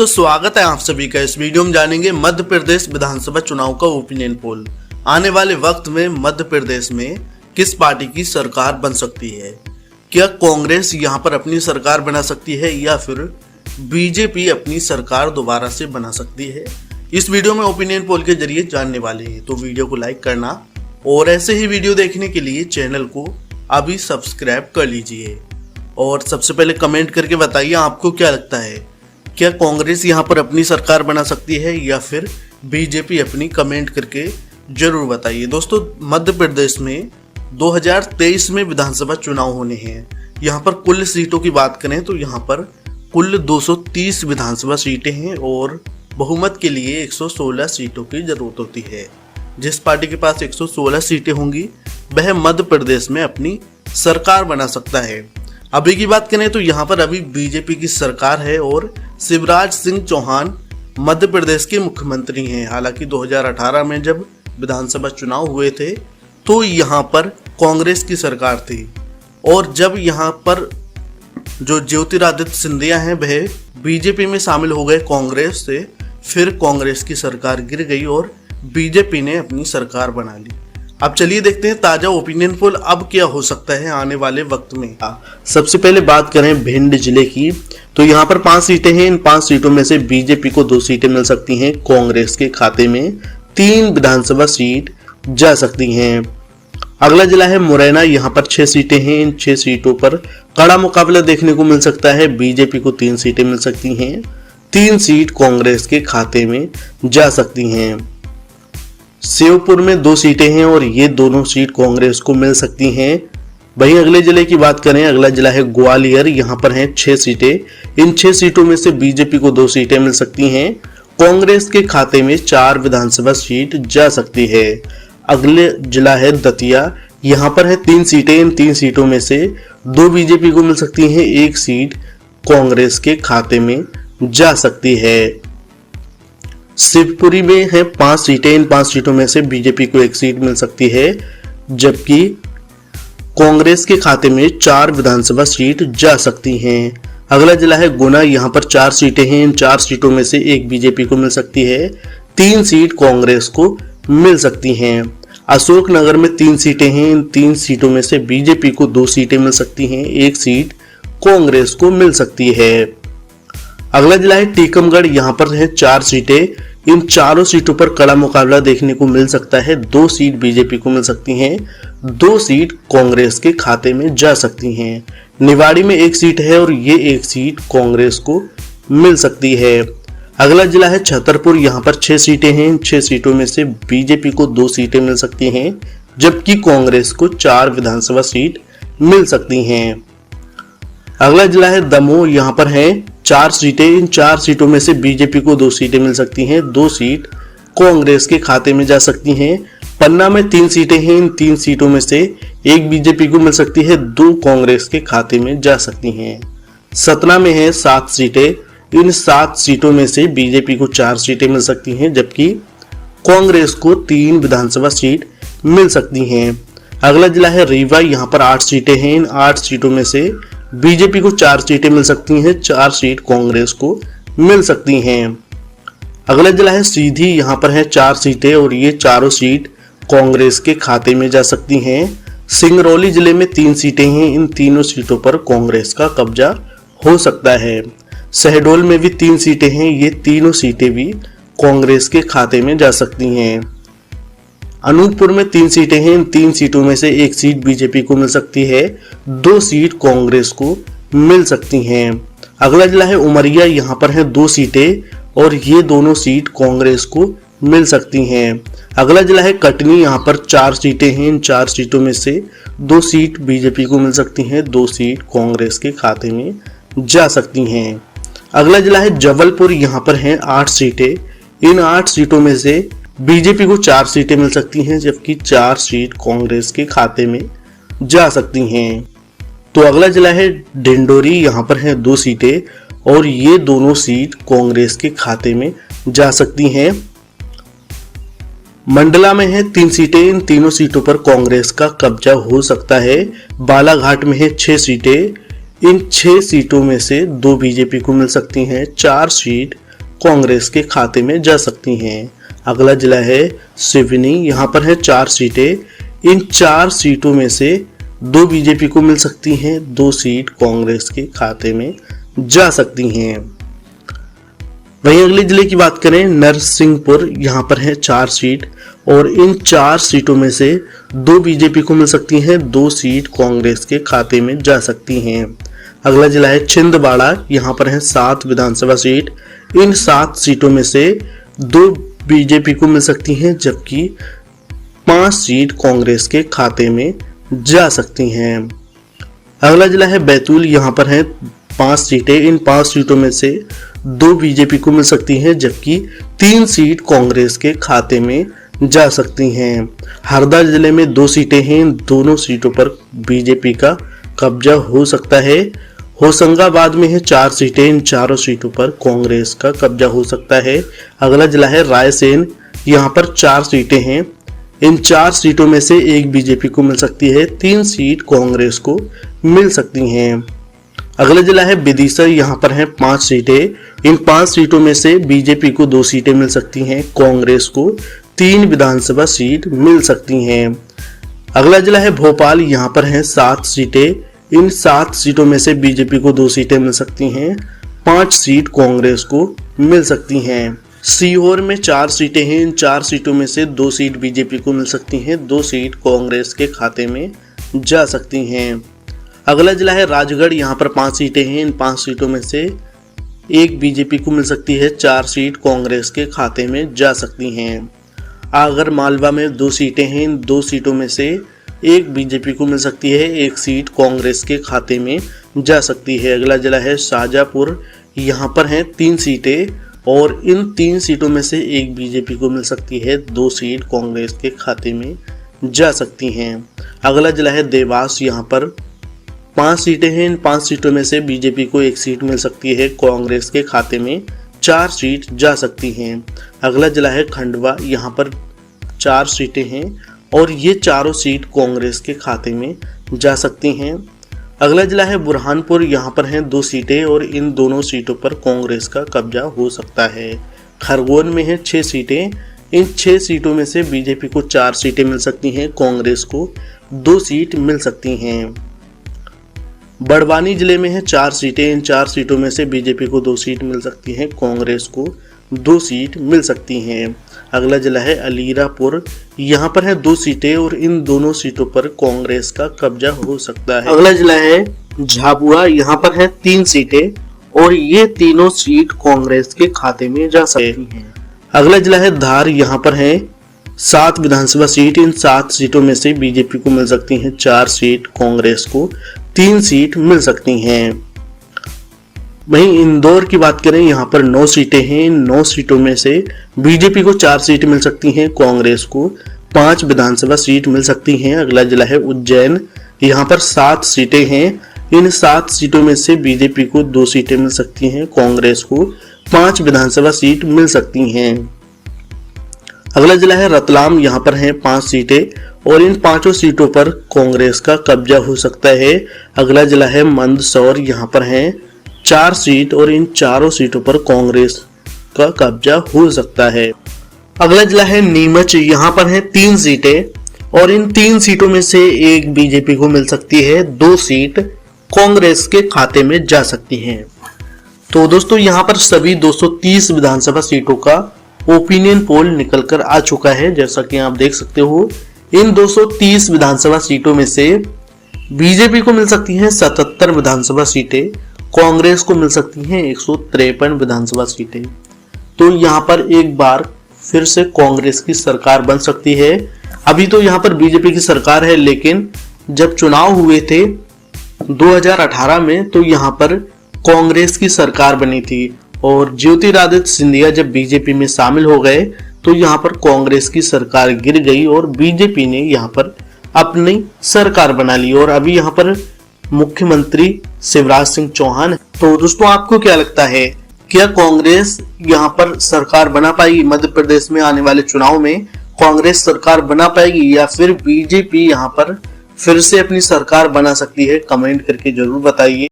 दोस्तों स्वागत है आप सभी का। इस वीडियो में जानेंगे मध्य प्रदेश विधानसभा चुनाव का ओपिनियन पोल। आने वाले वक्त में मध्य प्रदेश में किस पार्टी की सरकार बन सकती है? क्या कांग्रेस यहां पर अपनी सरकार बना सकती है या फिर बीजेपी अपनी सरकार दोबारा से बना सकती है? इस वीडियो में ओपिनियन पोल के जरिए जानने वाले हैं, तो वीडियो को लाइक करना और ऐसे ही वीडियो देखने के लिए चैनल को अभी सब्सक्राइब कर लीजिए। और सबसे पहले कमेंट करके बताइए आपको क्या लगता है, क्या कांग्रेस यहां पर अपनी सरकार बना सकती है या फिर बीजेपी अपनी? कमेंट करके जरूर बताइए। दोस्तों मध्य प्रदेश में 2023 में विधानसभा चुनाव होने हैं। यहां पर कुल सीटों की बात करें तो यहां पर कुल 230 विधानसभा सीटें हैं और बहुमत के लिए 116 सीटों की जरूरत होती है। जिस पार्टी के पास 116 सीटें होंगी वह मध्य प्रदेश में अपनी सरकार बना सकता है। अभी की बात करें तो यहाँ पर अभी बीजेपी की सरकार है और शिवराज सिंह चौहान मध्य प्रदेश के मुख्यमंत्री हैं। हालांकि 2018 में जब विधानसभा चुनाव हुए थे तो यहाँ पर कांग्रेस की सरकार थी और जब यहाँ पर जो ज्योतिरादित्य सिंधिया हैं वह बीजेपी में शामिल हो गए कांग्रेस से, फिर कांग्रेस की सरकार गिर गई और बीजेपी ने अपनी सरकार बना ली। अब चलिए देखते हैं ताजा ओपिनियन पोल अब क्या हो सकता है आने वाले वक्त में। सबसे पहले बात करें भिंड जिले की, तो यहाँ पर 5 सीटें हैं। इन 5 सीटों में से बीजेपी को 2 सीटें मिल सकती हैं। कांग्रेस के खाते में 3 विधानसभा सीट जा सकती हैं। अगला जिला है मुरैना, यहाँ पर 6 सीटें हैं। इन 6 सीटों पर कड़ा मुकाबला देखने को मिल सकता है। बीजेपी को 3 सीटें मिल सकती हैं। 3 सीट कांग्रेस के खाते में जा सकती हैं। शिवपुर में 2 सीटें हैं और ये दोनों सीट कांग्रेस को मिल सकती हैं। वहीं अगले जिले की बात करें, अगला जिला है ग्वालियर, यहाँ पर हैं 6 सीटें। इन 6 सीटों में से बीजेपी को 2 सीटें मिल सकती हैं। कांग्रेस के खाते में 4 विधानसभा सीट जा सकती है। अगले जिला है दतिया, यहाँ पर है 3 सीटें। इन 3 सीटों में से 2 बीजेपी को मिल सकती हैं, 1 सीट कांग्रेस के खाते में जा सकती है। शिवपुरी में है 5 सीटें। इन 5 सीटों में से बीजेपी को 1 सीट मिल सकती है, जबकि कांग्रेस के खाते में 4 विधानसभा सीट जा सकती हैं। अगला जिला है गुना, यहाँ पर 4 सीटें हैं। इन 4 सीटों में से 1 बीजेपी को मिल सकती है, 3 सीट कांग्रेस को मिल सकती हैं। अशोकनगर में 3 सीटें हैं। इन 3 सीटों में से बीजेपी को 2 सीटें मिल सकती हैं, 1 सीट कांग्रेस को मिल सकती है। अगला जिला है टीकमगढ़, यहाँ पर है 4 सीटें। इन चारों सीटों पर कड़ा मुकाबला देखने को मिल सकता है। 2 सीट बीजेपी को मिल सकती हैं, 2 सीट कांग्रेस के खाते में जा सकती हैं। निवाड़ी में 1 सीट है और ये 1 सीट कांग्रेस को मिल सकती है। अगला जिला है छतरपुर, यहाँ पर 6 सीटें हैं। इन 6 सीटों में से बीजेपी को 2 सीटें मिल सकती हैं, जबकि कांग्रेस को 4 विधानसभा सीट मिल सकती हैं। अगला जिला है दमोह, यहाँ पर है 4 सीटें। इन 4 सीटों में से बीजेपी को 2 सीटें मिल सकती हैं, 2 सीट कांग्रेस के खाते में जा सकती हैं। पन्ना में 3 सीटें हैं। इन 3 सीटों में से 1 बीजेपी को मिल सकती है, 2 कांग्रेस के खाते में जा सकती हैं। सतना में है 7 सीटें। इन 7 सीटों में से बीजेपी को 4 सीटें मिल सकती हैं, जबकि कांग्रेस को 3 विधानसभा सीट मिल सकती हैं। अगला जिला है रीवा, यहाँ पर 8 सीटें हैं। इन 8 सीटों में से बीजेपी को 4 सीटें मिल सकती हैं, 4 सीट कांग्रेस को मिल सकती हैं। अगला जिला है सीधी, यहाँ पर है 4 सीटें और ये चारों सीट कांग्रेस के खाते में जा सकती हैं। सिंगरौली जिले में 3 सीटें हैं। इन तीनों सीटों पर कांग्रेस का कब्जा हो सकता है। शहडोल में भी 3 सीटें हैं। ये तीनों सीटें भी कांग्रेस के खाते में जा सकती हैं। अनूपपुर में 3 सीटें हैं। इन 3 सीटों में से 1 सीट बीजेपी को मिल सकती है, 2 सीट कांग्रेस को मिल सकती हैं। अगला जिला है उमरिया, यहाँ पर है 2 सीटें और ये दोनों सीट कांग्रेस को मिल सकती हैं। अगला जिला है कटनी, यहाँ पर 4 सीटें हैं। इन 4 सीटों में से 2 सीट बीजेपी को मिल सकती हैं, 2 सीट कांग्रेस के खाते में जा सकती हैं। अगला जिला है जबलपुर, यहाँ पर है 8 सीटें। इन 8 सीटों में से बीजेपी को 4 सीटें मिल सकती हैं, जबकि 4 सीट कांग्रेस के खाते में जा सकती हैं। तो अगला जिला है डिंडोरी, यहाँ पर है 2 सीटें और ये दोनों सीट कांग्रेस के खाते में जा सकती हैं। मंडला में है 3 सीटें। इन तीनों सीटों पर कांग्रेस का कब्जा हो सकता है। बालाघाट में है 6 सीटें। इन 6 सीटों में से 2 बीजेपी को मिल सकती हैं, 4 सीट कांग्रेस के खाते में जा सकती हैं। अगला जिला है सिवनी, यहाँ पर है 4 सीटें। इन 4 सीटों में से 2 बीजेपी को मिल सकती हैं, 2 सीट कांग्रेस के खाते में जा सकती हैं। वहीं अगले जिले की बात करें नरसिंहपुर, यहाँ पर है 4 सीट और इन 4 सीटों में से 2 बीजेपी को मिल सकती हैं, 2 सीट कांग्रेस के खाते में जा सकती हैं। अगला जिला है छिंदवाड़ा, यहाँ पर है 7 विधानसभा सीट। इन 7 सीटों में से 2 बीजेपी को मिल सकती हैं, जबकि 5 सीट कांग्रेस के खाते में जा सकती हैं। अगला जिला है बैतूल, यहाँ पर है 5 सीटें। इन 5 सीटों में से 2 बीजेपी को मिल सकती हैं, जबकि 3 सीट कांग्रेस के खाते में जा सकती हैं। हरदा जिले में 2 सीटें हैं, दोनों सीटों पर बीजेपी का कब्जा हो सकता है। होशंगाबाद में है 4 सीटें, इन चारों सीटों पर कांग्रेस का कब्जा हो सकता है। अगला जिला है रायसेन, यहाँ पर 4 सीटें हैं। इन 4 सीटों में से 1 बीजेपी को मिल सकती है, 3 सीट कांग्रेस को मिल सकती हैं। अगला जिला है विदिशा, यहाँ पर है 5 सीटें। इन 5 सीटों में से बीजेपी को 2 सीटें मिल सकती हैं, कांग्रेस को 3 विधानसभा सीट मिल सकती हैं। अगला जिला है भोपाल, यहाँ पर है 7 सीटें। इन 7 सीटों में से बीजेपी को 2 सीटें मिल सकती हैं, 5 सीट कांग्रेस को मिल सकती हैं। सीहोर में 4 सीटें हैं, इन 4 सीटों में से 2 सीट बीजेपी को मिल सकती हैं, 2 सीट कांग्रेस के खाते में जा सकती हैं। अगला जिला है राजगढ़, यहाँ पर 5 सीटें हैं। इन 5 सीटों में से 1 बीजेपी को मिल सकती है, 4 सीट कांग्रेस के खाते में जा सकती हैं। आगर मालवा में 2 सीटें हैं, इन 2 सीटों में से 1 बीजेपी को मिल सकती है, 1 सीट कांग्रेस के खाते में जा सकती है। अगला जिला है शाहजहांपुर, यहाँ पर हैं 3 सीटें और इन 3 सीटों में से 1 बीजेपी को मिल सकती है, 2 सीट कांग्रेस के खाते में जा सकती हैं। अगला जिला है देवास, यहाँ पर 5 सीटें हैं। इन 5 सीटों में से बीजेपी को 1 सीट मिल सकती है, कांग्रेस के खाते में 4 सीट जा सकती हैं। अगला जिला है खंडवा, यहाँ पर 4 सीटें हैं और ये चारों सीट कांग्रेस के खाते में जा सकती हैं। अगला जिला है बुरहानपुर, यहाँ पर हैं 2 सीटें और इन दोनों सीटों पर कांग्रेस का कब्जा हो सकता है। खरगोन में है 6 सीटें। इन 6 सीटों में से बीजेपी को 4 सीटें मिल सकती हैं, कांग्रेस को 2 सीट मिल सकती हैं। बड़वानी जिले में है 4 सीटें। इन 4 सीटों में से बीजेपी को 2 सीट मिल सकती हैं, कांग्रेस को 2 सीट मिल सकती हैं। अगला जिला है अलीरापुर, यहाँ पर है 2 सीटें और इन दोनों सीटों पर कांग्रेस का कब्जा हो सकता है। अगला जिला है झाबुआ, यहाँ पर है 3 सीटें और ये तीनों सीट कांग्रेस के खाते में जा सकती हैं। अगला जिला है धार, यहाँ पर है 7 विधानसभा सीट। इन 7 सीटों में से बीजेपी को मिल सकती हैं 4 सीट, कांग्रेस को 3 सीट मिल सकती हैं। वहीं इंदौर की बात करें, यहाँ पर 9 सीटें हैं। 9 सीटों में से बीजेपी को 4 सीट मिल सकती हैं, कांग्रेस को 5 विधानसभा सीट मिल सकती हैं। अगला जिला है उज्जैन, यहाँ पर 7 सीटें हैं। इन 7 सीटों में से बीजेपी को 2 सीटें मिल सकती हैं, कांग्रेस को 5 विधानसभा सीट मिल सकती हैं। अगला जिला है रतलाम, यहाँ पर हैं 5 सीटें और इन 5 सीटों पर कांग्रेस का कब्जा हो सकता है। अगला जिला है मंदसौर, यहाँ पर हैं 4 सीट और इन चारों सीटों पर कांग्रेस का कब्जा हो सकता है। अगला जिला है नीमच, यहाँ पर है 3 सीटें और इन 3 सीटों में से 1 बीजेपी को मिल सकती है, 2 सीट कांग्रेस के खाते में जा सकती हैं। तो दोस्तों यहाँ पर सभी 230 विधानसभा सीटों का ओपिनियन पोल निकल कर आ चुका है। जैसा कि आप देख सकते हो, इन 230 विधानसभा सीटों में से बीजेपी को मिल सकती हैं 77 विधानसभा सीटें, कांग्रेस को मिल सकती हैं 153 विधानसभा सीटें। तो यहाँ पर एक बार फिर से कांग्रेस की सरकार बन सकती है। अभी तो यहाँ पर बीजेपी की सरकार है, लेकिन जब चुनाव हुए थे 2018 में तो यहाँ पर कांग्रेस की सरकार बनी थी और ज्योतिरादित्य सिंधिया जब बीजेपी में शामिल हो गए तो यहाँ पर कांग्रेस की सरकार गिर गई और बीजेपी ने यहाँ पर अपनी सरकार बना ली और अभी यहाँ पर मुख्यमंत्री शिवराज सिंह चौहान। तो दोस्तों आपको क्या लगता है, क्या कांग्रेस यहाँ पर सरकार बना पाएगी? मध्य प्रदेश में आने वाले चुनाव में कांग्रेस सरकार बना पाएगी या फिर बीजेपी यहाँ पर फिर से अपनी सरकार बना सकती है? कमेंट करके जरूर बताइए।